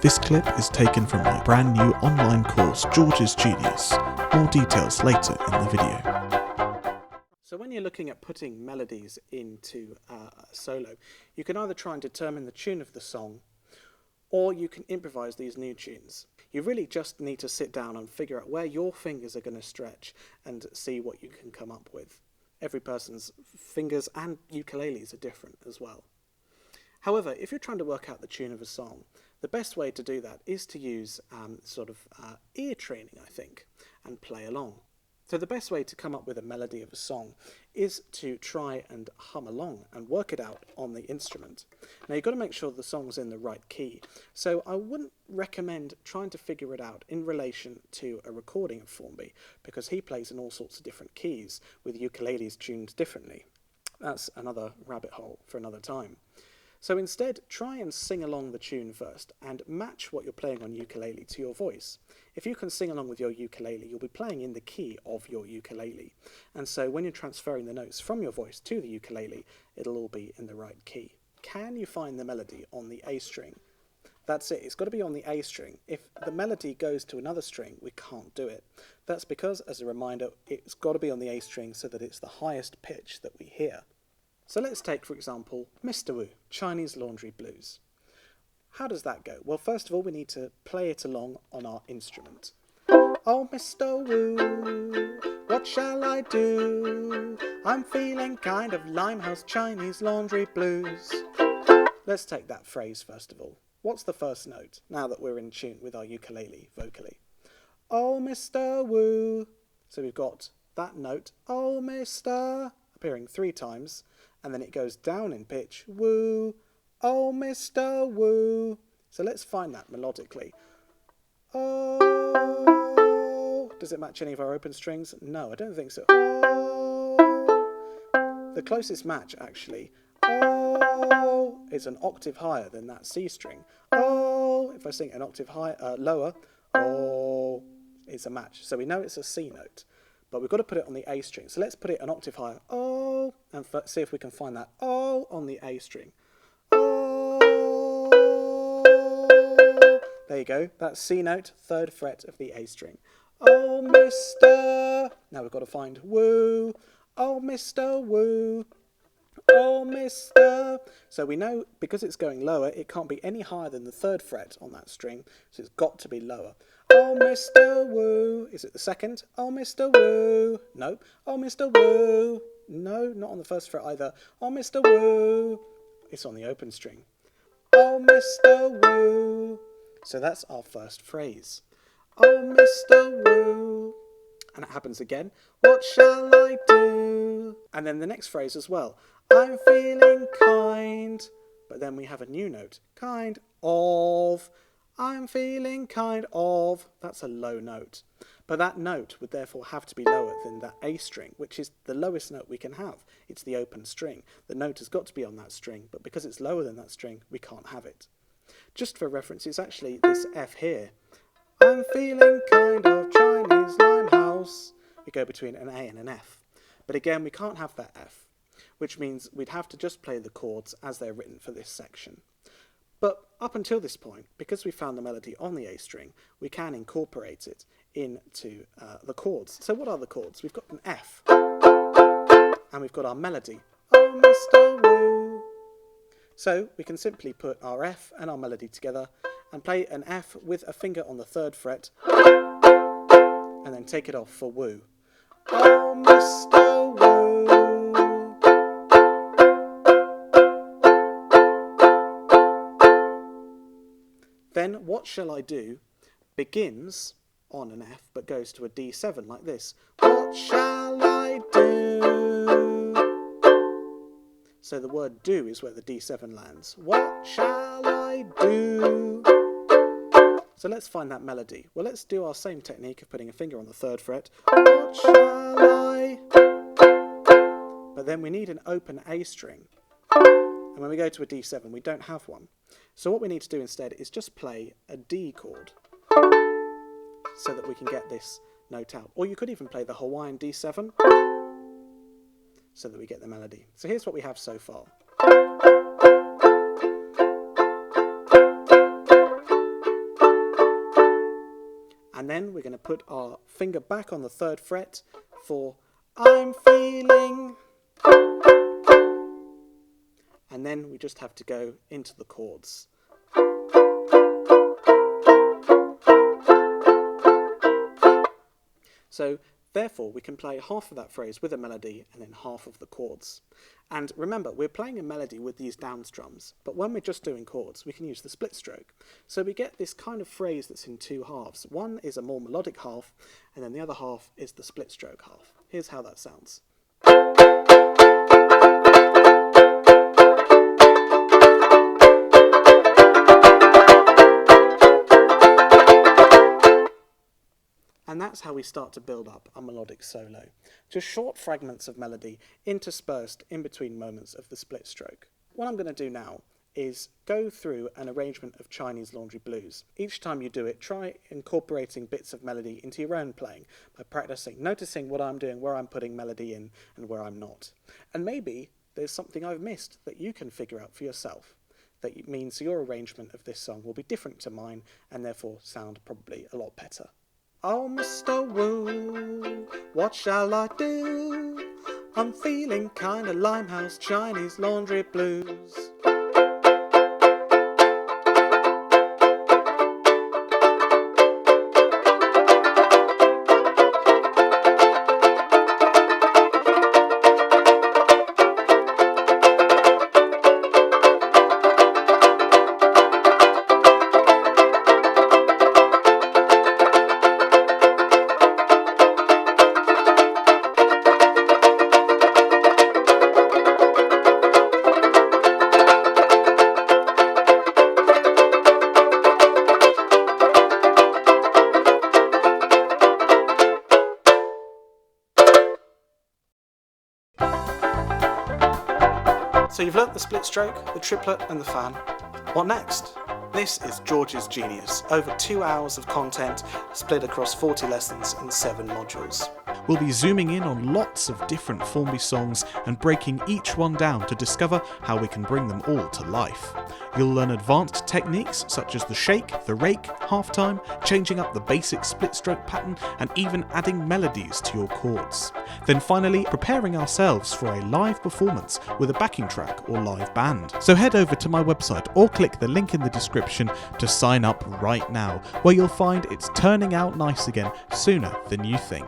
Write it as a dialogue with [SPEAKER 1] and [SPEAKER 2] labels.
[SPEAKER 1] This clip is taken from my brand new online course, George's Genius. More details later in the video.
[SPEAKER 2] So when you're looking at putting melodies into a solo, you can either try and determine the tune of the song, or you can improvise these new tunes. You really just need to sit down and figure out where your fingers are going to stretch and see what you can come up with. Every person's fingers and ukuleles are different as well. However, if you're trying to work out the tune of a song, the best way to do that is to use ear training, I think, and play along. So the best way to come up with a melody of a song is to try and hum along and work it out on the instrument. Now you've got to make sure the song's in the right key, so I wouldn't recommend trying to figure it out in relation to a recording of Formby, because he plays in all sorts of different keys with ukuleles tuned differently. That's another rabbit hole for another time. So instead, try and sing along the tune first and match what you're playing on ukulele to your voice. If you can sing along with your ukulele, you'll be playing in the key of your ukulele. And so when you're transferring the notes from your voice to the ukulele, it'll all be in the right key. Can you find the melody on the A string? That's it, it's got to be on the A string. If the melody goes to another string, we can't do it. That's because, as a reminder, it's got to be on the A string so that it's the highest pitch that we hear. So let's take, for example, Mr. Wu, Chinese Laundry Blues. How does that go? Well, first of all, we need to play it along on our instrument. Oh, Mr. Wu, what shall I do? I'm feeling kind of Limehouse Chinese Laundry Blues. Let's take that phrase first of all. What's the first note, now that we're in tune with our ukulele vocally? Oh, Mr. Wu. So we've got that note, oh, Mr., appearing 3 times, and then it goes down in pitch, woo, oh, Mr. Woo. So let's find that melodically. Oh, does it match any of our open strings? No, I don't think so. Oh, the closest match actually, oh, is an octave higher than that C string. Oh, if I sing an octave higher, lower, oh, it's a match. So we know it's a C note, but we've got to put it on the A string. So let's put it an octave higher, oh, and see if we can find that oh on the A string. Oh, there you go, that's C note, 3rd fret of the A string. Oh, Mr. Now we've got to find woo. Oh, Mr. Woo. Oh, Mr. So we know because it's going lower, it can't be any higher than the 3rd fret on that string, so it's got to be lower. Oh, Mr. Woo. Is it the 2nd? Oh, Mr. Woo. No. Oh, Mr. Woo. No, not on the 1st fret either. Oh, Mr. Woo. It's on the open string. Oh, Mr. Woo. So that's our first phrase. Oh, Mr. Woo. And it happens again. What shall I do? And then the next phrase as well. I'm feeling kind. But then we have a new note. Kind of. I'm feeling kind of. That's a low note. But that note would therefore have to be lower than that A string, which is the lowest note we can have. It's the open string. The note has got to be on that string, but because it's lower than that string, we can't have it. Just for reference, it's actually this F here. I'm feeling kind of Chinese Limehouse. We go between an A and an F. But again, we can't have that F, which means we'd have to just play the chords as they're written for this section. But up until this point, because we found the melody on the A string, we can incorporate it into the chords. So what are the chords? We've got an F, and we've got our melody, oh, Mr. Woo. So we can simply put our F and our melody together and play an F with a finger on the 3rd fret, and then take it off for woo. Oh, Mr. Woo. Then What Shall I Do begins on an F but goes to a D7 like this. What shall I do? So the word do is where the D7 lands. What shall I do? So let's find that melody. Well, let's do our same technique of putting a finger on the 3rd fret. What shall I? But then we need an open A string. And when we go to a D7, we don't have one. So what we need to do instead is just play a D chord so that we can get this note out. Or you could even play the Hawaiian D7 so that we get the melody. So here's what we have so far. And then we're going to put our finger back on the 3rd fret for I'm feeling. And then we just have to go into the chords. So therefore we can play half of that phrase with a melody and then half of the chords. And remember, we're playing a melody with these down strums, but when we're just doing chords we can use the split stroke. So we get this kind of phrase that's in 2 halves. One is a more melodic half and then the other half is the split stroke half. Here's how that sounds. And that's how we start to build up a melodic solo. Just short fragments of melody interspersed in between moments of the split stroke. What I'm going to do now is go through an arrangement of Chinese laundry blues. Each time you do it, try incorporating bits of melody into your own playing by practicing, noticing what I'm doing, where I'm putting melody in and where I'm not. And maybe there's something I've missed that you can figure out for yourself. That means your arrangement of this song will be different to mine and therefore sound probably a lot better. Oh, Mr. Woo, what shall I do? I'm feeling kinda Limehouse Chinese laundry blues. So you've learnt the split stroke, the triplet and the fan. What next? This is George's genius. Over 2 hours of content split across 40 lessons in 7 modules.
[SPEAKER 1] We'll be zooming in on lots of different Formby songs and breaking each one down to discover how we can bring them all to life. You'll learn advanced techniques such as the shake, the rake, halftime, changing up the basic split stroke pattern and even adding melodies to your chords. Then finally, preparing ourselves for a live performance with a backing track or live band. So head over to my website or click the link in the description to sign up right now, where you'll find it's turning out nice again sooner than you think.